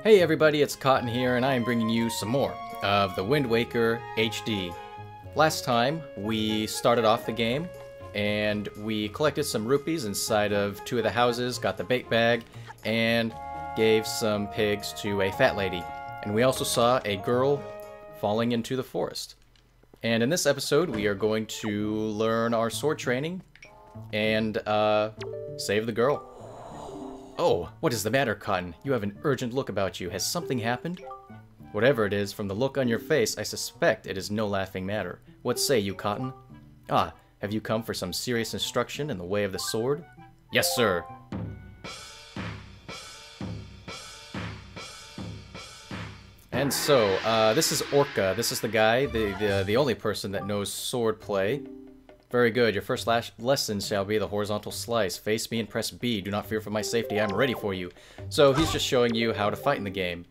Hey everybody, it's Cotton here, and I am bringing you some more of the Wind Waker HD. Last time, we started off the game, and we collected some rupees inside of two of the houses, got the bait bag, and gave some pigs to a fat lady. And we also saw a girl falling into the forest. And in this episode, we are going to learn our sword training and save the girl. Oh, what is the matter, Cotton? You have an urgent look about you. Has something happened? Whatever it is, from the look on your face, I suspect it is no laughing matter. What say you, Cotton? Ah, have you come for some serious instruction in the way of the sword? Yes, sir. And so, this is Orca. This is the guy, the only person that knows sword play. Very good. Your first lesson shall be the horizontal slice. Face me and press B. Do not fear for my safety. I'm ready for you. So he's just showing you how to fight in the game.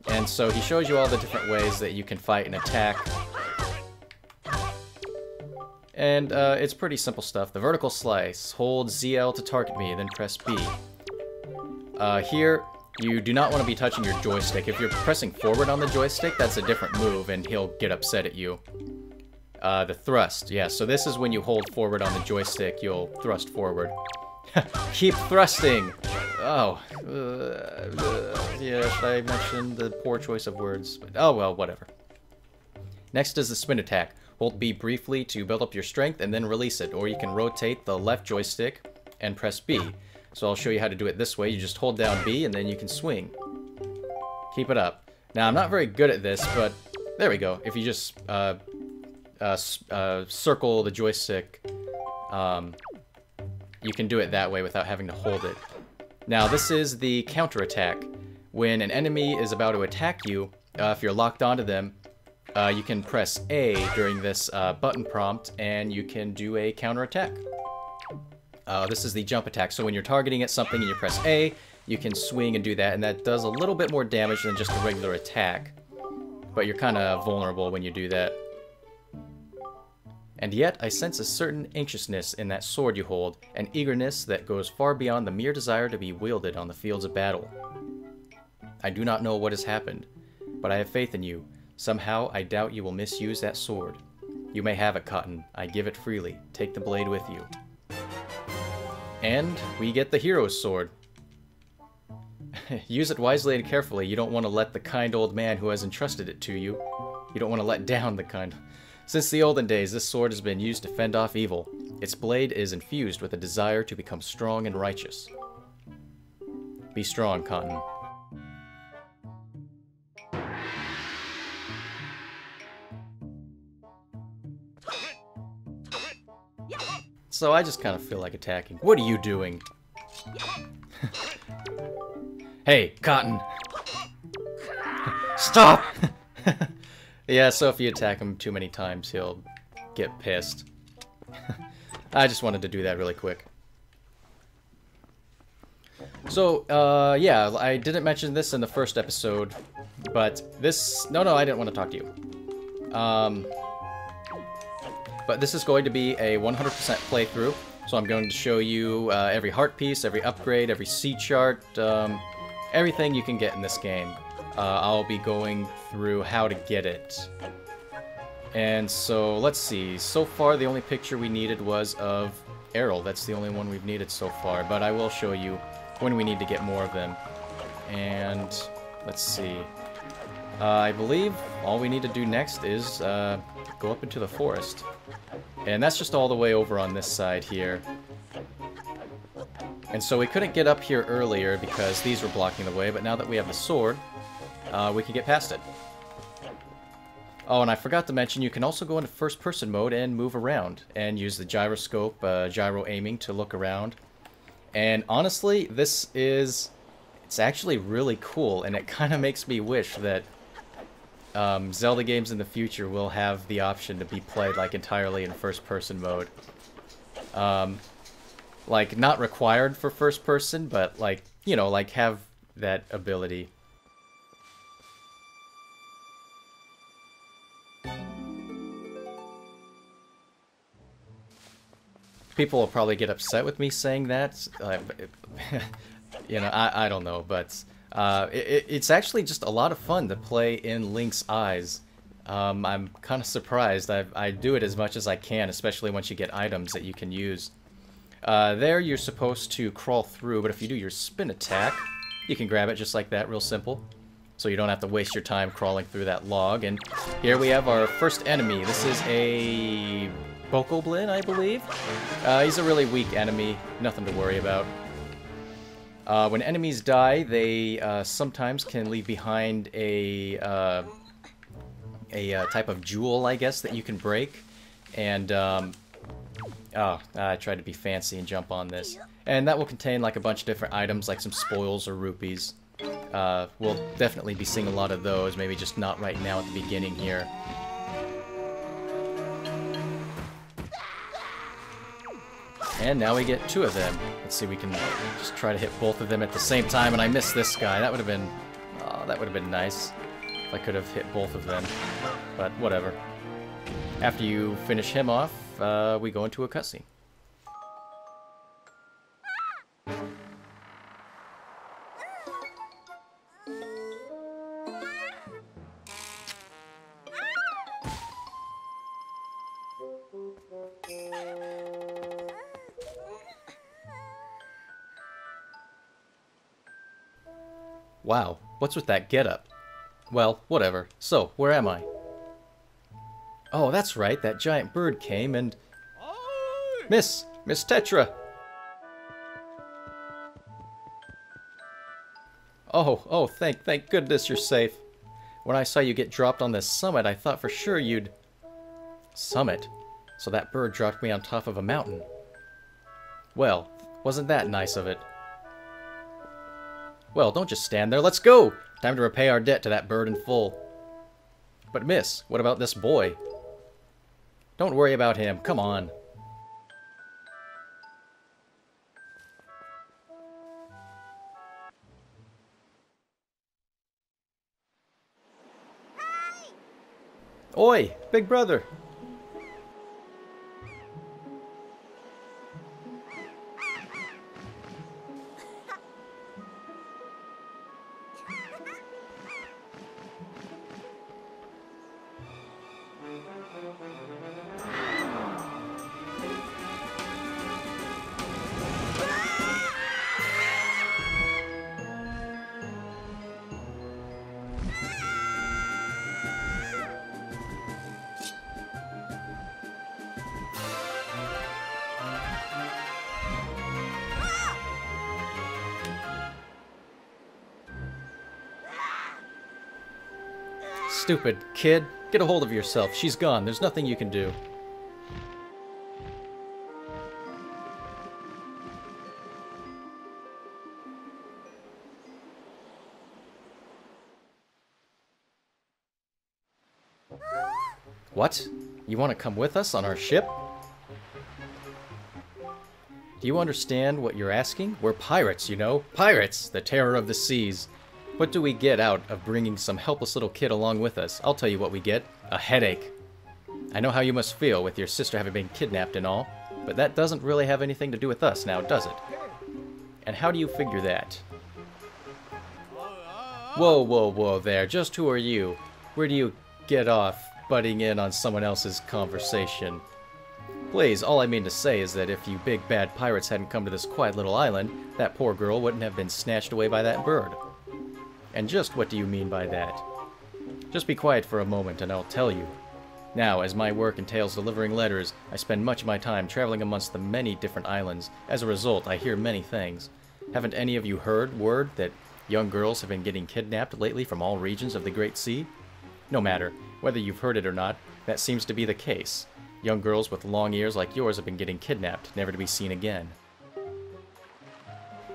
And so he shows you all the different ways that you can fight and attack. And it's pretty simple stuff. The vertical slice. Hold ZL to target me, then press B. Here, you do not want to be touching your joystick. If you're pressing forward on the joystick, that's a different move and he'll get upset at you. The thrust, yeah, so this is when you hold forward on the joystick, you'll thrust forward. Keep thrusting! Oh, yeah, should I mention the poor choice of words? But, oh well, whatever. Next is the spin attack. Hold B briefly to build up your strength and then release it, or you can rotate the left joystick and press B. So I'll show you how to do it this way. You just hold down B and then you can swing. Keep it up. Now, I'm not very good at this, but there we go. If you just circle the joystick, you can do it that way without having to hold it. Now this is the counter attack. When an enemy is about to attack you, if you're locked onto them, you can press A during this button prompt and you can do a counter attack. This is the jump attack, so when you're targeting at something and you press A, you can swing and do that, and that does a little bit more damage than just a regular attack, but you're kind of vulnerable when you do that. And yet, I sense a certain anxiousness in that sword you hold, an eagerness that goes far beyond the mere desire to be wielded on the fields of battle. I do not know what has happened, but I have faith in you. Somehow, I doubt you will misuse that sword. You may have it, Cotton. I give it freely. Take the blade with you. And we get the hero's sword. Use it wisely and carefully. You don't want to let the kind old man who has entrusted it to you. You don't want to let down the kind... Since the olden days, this sword has been used to fend off evil. Its blade is infused with a desire to become strong and righteous. Be strong, Cotton. So I just kind of feel like attacking. What are you doing? Hey, Cotton! Stop! Yeah, so if you attack him too many times, he'll get pissed. I just wanted to do that really quick. So, yeah, I didn't mention this in the first episode, but this... No, I didn't want to talk to you. But this is going to be a 100% playthrough, so I'm going to show you every heart piece, every upgrade, every C chart, everything you can get in this game. I'll be going through how to get it. And so, let's see. So far, the only picture we needed was of Errol. That's the only one we've needed so far. But I will show you when we need to get more of them. And, let's see. I believe all we need to do next is go up into the forest. And that's just all the way over on this side here. And so we couldn't get up here earlier because these were blocking the way. But now that we have the sword... we can get past it. Oh, and I forgot to mention, you can also go into first-person mode and move around, and use the gyroscope, gyro aiming to look around. And honestly, it's actually really cool, and it kind of makes me wish that Zelda games in the future will have the option to be played like entirely in first-person mode. Like, not required for first-person, but like, you know, like have that ability. People will probably get upset with me saying that. You know, I don't know, but It's actually just a lot of fun to play in Link's eyes. I'm kind of surprised. I do it as much as I can, especially once you get items that you can use. There you're supposed to crawl through, but if you do your spin attack, you can grab it just like that, real simple. So you don't have to waste your time crawling through that log. And here we have our first enemy. This is a Bokoblin, I believe. He's a really weak enemy, nothing to worry about. When enemies die, they sometimes can leave behind a type of jewel, I guess, that you can break. And, oh, I tried to be fancy and jump on this. And that will contain like a bunch of different items, like some spoils or rupees. We'll definitely be seeing a lot of those, maybe just not right now at the beginning here. And now we get two of them. Let's see, we can just try to hit both of them at the same time, and I missed this guy. That would have been, that would have been nice if I could have hit both of them, but whatever. After you finish him off, we go into a cutscene. Wow, what's with that getup? Well, whatever. So, where am I? Oh, that's right, that giant bird came and... Miss Tetra! Oh, thank goodness you're safe. When I saw you get dropped on this summit, I thought for sure you'd... Summit? So that bird dropped me on top of a mountain. Well, wasn't that nice of it? Well, don't just stand there, let's go! Time to repay our debt to that bird in full. But miss, what about this boy? Don't worry about him, come on. Oi, big brother! Stupid kid. Get a hold of yourself. She's gone. There's nothing you can do. What? You want to come with us on our ship? Do you understand what you're asking? We're pirates, you know? Pirates! The terror of the seas. What do we get out of bringing some helpless little kid along with us? I'll tell you what we get. A headache. I know how you must feel with your sister having been kidnapped and all, but that doesn't really have anything to do with us now, does it? And how do you figure that? Whoa there. Just who are you? Where do you get off butting in on someone else's conversation? Please, all I mean to say is that if you big bad pirates hadn't come to this quiet little island, that poor girl wouldn't have been snatched away by that bird. And just what do you mean by that? Just be quiet for a moment and I'll tell you. Now, as my work entails delivering letters, I spend much of my time traveling amongst the many different islands. As a result, I hear many things. Haven't any of you heard word that young girls have been getting kidnapped lately from all regions of the Great Sea? No matter, whether you've heard it or not, that seems to be the case. Young girls with long ears like yours have been getting kidnapped, never to be seen again.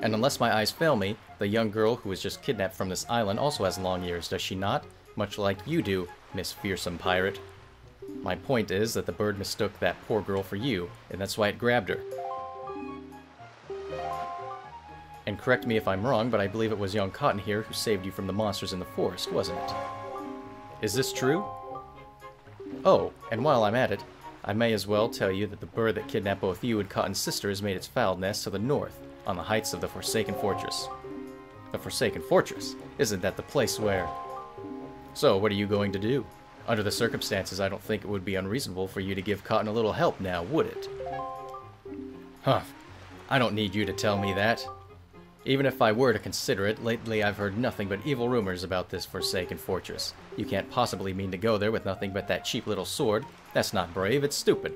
And unless my eyes fail me, the young girl who was just kidnapped from this island also has long ears, does she not? Much like you do, Miss Fearsome Pirate. My point is that the bird mistook that poor girl for you, and that's why it grabbed her. And correct me if I'm wrong, but I believe it was young Cotton here who saved you from the monsters in the forest, wasn't it? Is this true? Oh, and while I'm at it, I may as well tell you that the bird that kidnapped both you and Cotton's sister has made its foul nest to the north, on the heights of the Forsaken Fortress. The Forsaken Fortress. Isn't that the place where... So, what are you going to do? Under the circumstances, I don't think it would be unreasonable for you to give Cotton a little help now, would it? Huh. I don't need you to tell me that. Even if I were to consider it, lately I've heard nothing but evil rumors about this Forsaken Fortress. You can't possibly mean to go there with nothing but that cheap little sword. That's not brave, it's stupid.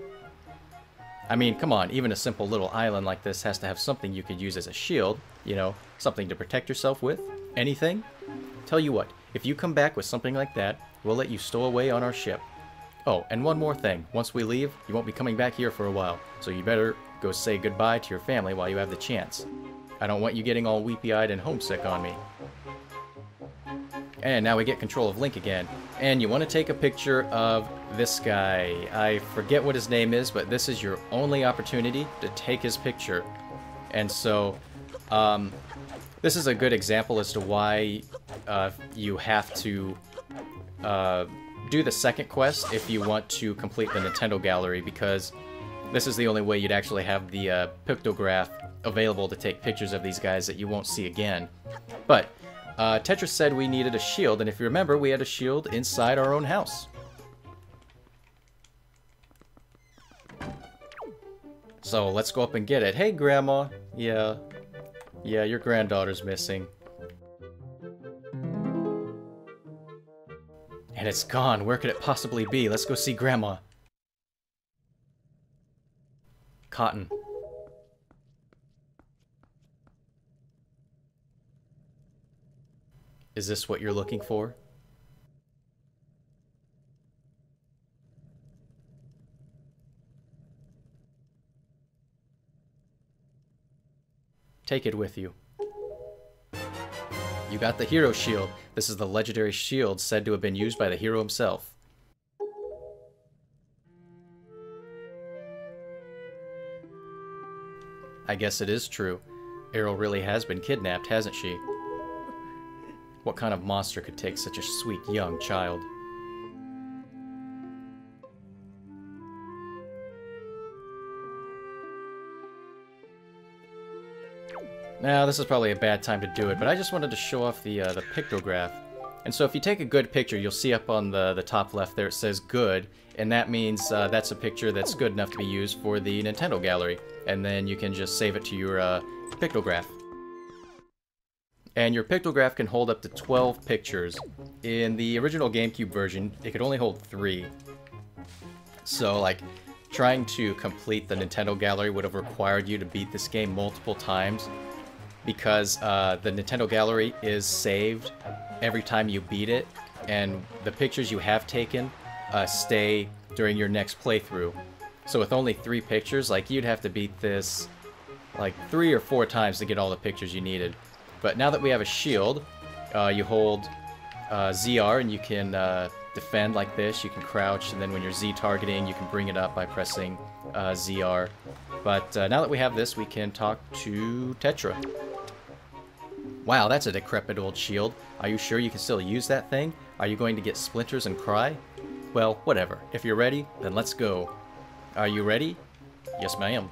I mean, come on, even a simple little island like this has to have something you could use as a shield. You know, something to protect yourself with. Anything? Tell you what, if you come back with something like that, we'll let you stow away on our ship. Oh, and one more thing. Once we leave, you won't be coming back here for a while, so you better go say goodbye to your family while you have the chance. I don't want you getting all weepy-eyed and homesick on me. And now we get control of Link again. And you want to take a picture of this guy. I forget what his name is, but this is your only opportunity to take his picture. And so, this is a good example as to why you have to do the second quest if you want to complete the Nintendo Gallery, because this is the only way you'd actually have the pictograph available to take pictures of these guys that you won't see again. But Tetris said we needed a shield, and if you remember, we had a shield inside our own house. So let's go up and get it. Hey, Grandma. Yeah, your granddaughter's missing. And it's gone. Where could it possibly be? Let's go see Grandma. Cotton. Is this what you're looking for? Take it with you. You got the hero shield. This is the legendary shield said to have been used by the hero himself. I guess it is true. Aryll really has been kidnapped, hasn't she? What kind of monster could take such a sweet young child? Now, this is probably a bad time to do it, but I just wanted to show off the pictograph. And so if you take a good picture, you'll see up on the top left there it says good, and that means that's a picture that's good enough to be used for the Nintendo Gallery. And then you can just save it to your pictograph. And your pictograph can hold up to 12 pictures. In the original GameCube version, it could only hold 3. So, like, trying to complete the Nintendo Gallery would have required you to beat this game multiple times, because the Nintendo Gallery is saved every time you beat it, and the pictures you have taken stay during your next playthrough. So with only 3 pictures, like, you'd have to beat this like 3 or 4 times to get all the pictures you needed. But now that we have a shield, you hold ZR and you can defend like this. You can crouch, and then when you're Z targeting, you can bring it up by pressing ZR. But now that we have this, we can talk to Tetra. Wow, that's a decrepit old shield. Are you sure you can still use that thing? Are you going to get splinters and cry? Well, whatever. If you're ready, then let's go. Are you ready? Yes, ma'am.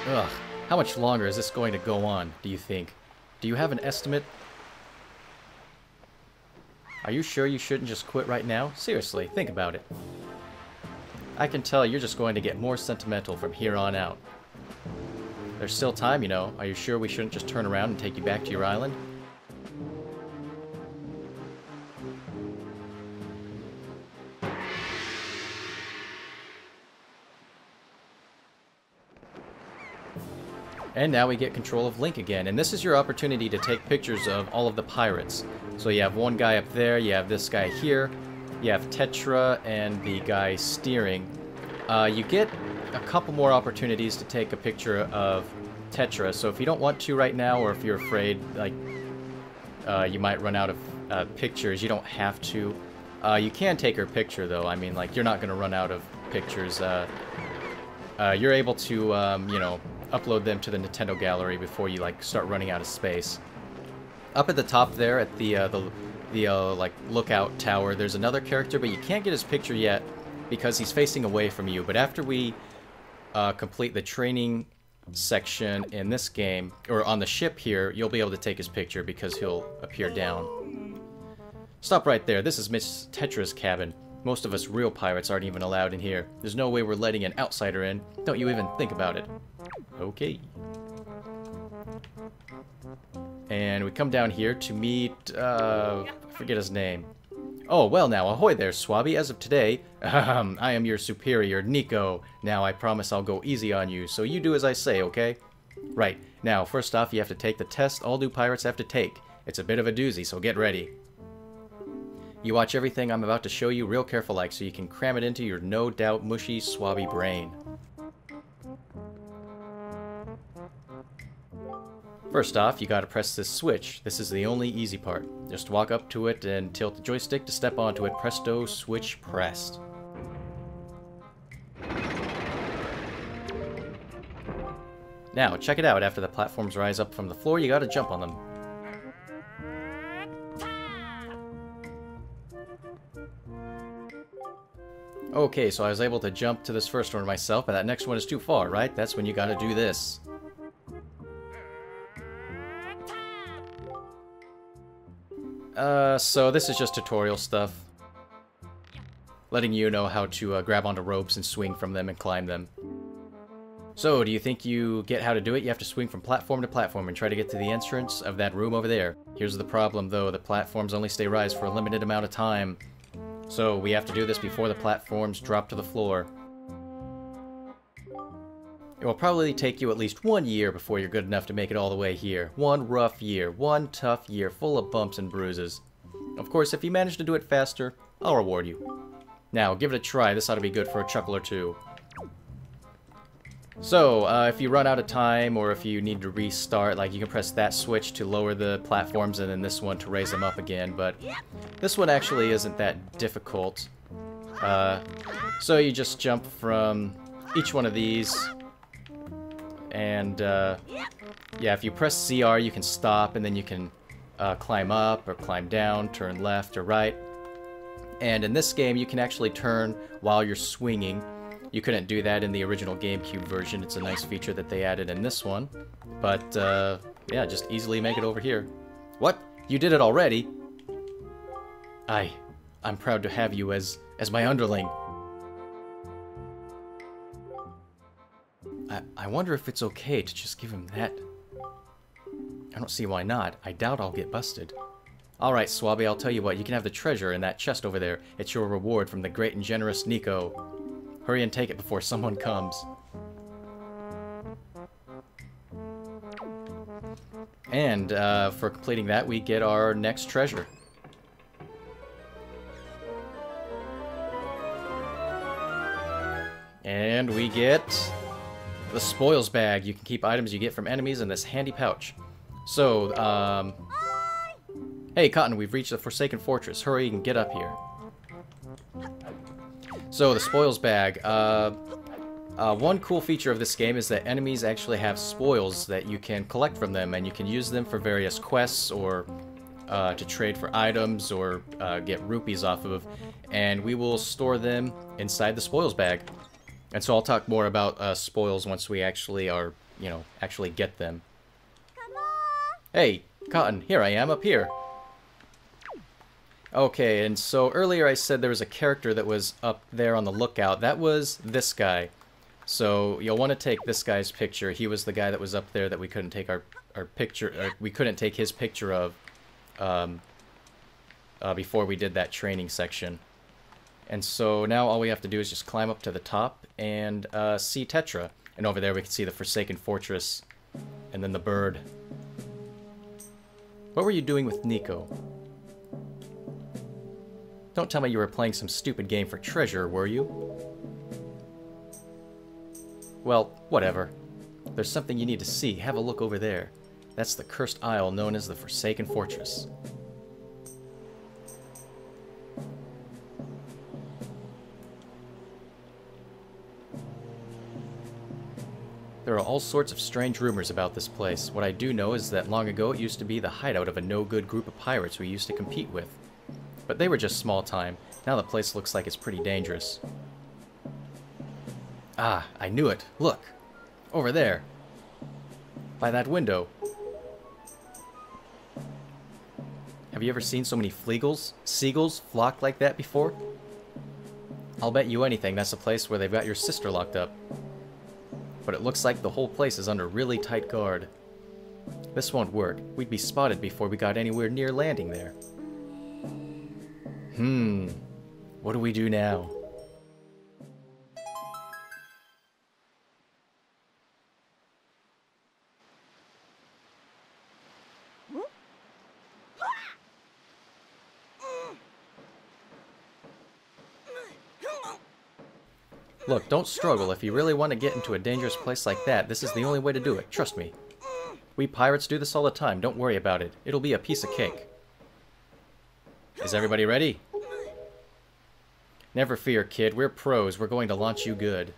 Ugh, how much longer is this going to go on, do you think? Do you have an estimate? Are you sure you shouldn't just quit right now? Seriously, think about it. I can tell you're just going to get more sentimental from here on out. There's still time, you know. Are you sure we shouldn't just turn around and take you back to your island? And now we get control of Link again, and this is your opportunity to take pictures of all of the pirates. So you have one guy up there, you have this guy here, you have Tetra and the guy steering. You get a couple more opportunities to take a picture of Tetra, so if you don't want to right now, or if you're afraid like you might run out of pictures, you don't have to. You can take her picture though. I mean, like, you're not going to run out of pictures. You're able to, you know, upload them to the Nintendo gallery before you like start running out of space. Up at the top there, at the like lookout tower, there's another character, but you can't get his picture yet because he's facing away from you. But after we complete the training section in this game, or on the ship here, you'll be able to take his picture because he'll appear down. Stop right there. This is Miss Tetra's cabin. Most of us real pirates aren't even allowed in here. There's no way we're letting an outsider in. Don't you even think about it. Okay. And we come down here to meet, I forget his name. Oh, well now, ahoy there, Swabby. As of today, I am your superior, Nico. Now, I promise I'll go easy on you, so you do as I say, okay? Right. Now, first off, you have to take the test all new pirates have to take. It's a bit of a doozy, so get ready. You watch everything I'm about to show you real careful like, so you can cram it into your no-doubt mushy, swabby brain. First off, you gotta press this switch. This is the only easy part. Just walk up to it and tilt the joystick to step onto it. Presto, switch pressed. Now, check it out. After the platforms rise up from the floor, you gotta jump on them. Okay, so I was able to jump to this first one myself, but that next one is too far, right? That's when you gotta do this. So this is just tutorial stuff. Letting you know how to grab onto ropes and swing from them and climb them. So, do you think you get how to do it? You have to swing from platform to platform and try to get to the entrance of that room over there. Here's the problem, though. The platforms only stay rise for a limited amount of time. So, we have to do this before the platforms drop to the floor. It will probably take you at least 1 year before you're good enough to make it all the way here. One rough year, one tough year, full of bumps and bruises. Of course, if you manage to do it faster, I'll reward you. Now, give it a try. This ought to be good for a chuckle or two. So, if you run out of time, or if you need to restart, like, you can press that switch to lower the platforms, and then this one to raise them up again, but this one actually isn't that difficult. So you just jump from each one of these, and, yeah, if you press ZR, you can stop, and then you can climb up, or climb down, turn left or right. And in this game, you can actually turn while you're swinging. You couldn't do that in the original GameCube version. It's a nice feature that they added in this one. But, yeah, just easily make it over here. What? You did it already? I'm proud to have you as my underling. I wonder if it's okay to just give him that. I don't see why not. I doubt I'll get busted. Alright, Swabby, I'll tell you what. You can have the treasure in that chest over there. It's your reward from the great and generous Nico. Hurry and take it before someone comes. And, for completing that, we get our next treasure. And we get the spoils bag. You can keep items you get from enemies in this handy pouch. So, hey, Cotton, we've reached the Forsaken Fortress. Hurry and get up here. So, the spoils bag. One cool feature of this game is that enemies actually have spoils that you can collect from them, and you can use them for various quests, or to trade for items, or get rupees off of, and we will store them inside the spoils bag. And so I'll talk more about spoils once we actually are, you know, actually get them. Come on. Hey, Cotton, here I am, up here. Okay, and so earlier I said there was a character that was up there on the lookout. That was this guy. So you'll want to take this guy's picture. He was the guy that was up there that we couldn't take our picture, or we couldn't take his picture of before we did that training section. And so now all we have to do is just climb up to the top and see Tetra. And over there we can see the Forsaken Fortress And then the bird. What were you doing with Nico? Don't tell me you were playing some stupid game for treasure, were you? Well, whatever. There's something you need to see. Have a look over there. That's the cursed isle known as the Forsaken Fortress. There are all sorts of strange rumors about this place. What I do know is that long ago it used to be the hideout of a no-good group of pirates we used to compete with. But they were just small time. Now the place looks like it's pretty dangerous. Ah, I knew it. Look! Over there! By that window. Have you ever seen so many seagulls flock like that before? I'll bet you anything that's a place where they've got your sister locked up. But it looks like the whole place is under really tight guard. This won't work. We'd be spotted before we got anywhere near landing there. What do we do now? Look, don't struggle. If you really want to get into a dangerous place like that, this is the only way to do it. Trust me. We pirates do this all the time. Don't worry about it. It'll be a piece of cake. Is everybody ready? Never fear, kid. We're pros. We're going to launch you good.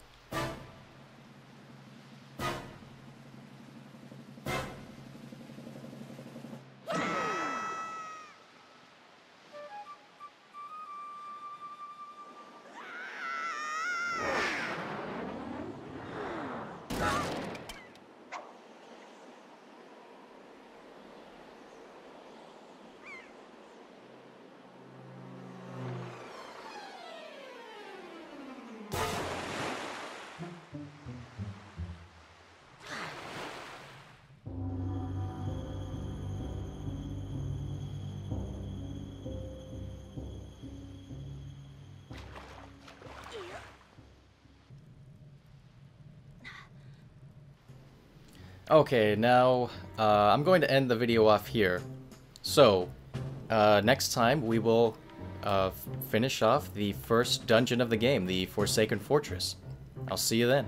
Okay, now I'm going to end the video off here. So, next time we will finish off the first dungeon of the game, the Forsaken Fortress. I'll see you then.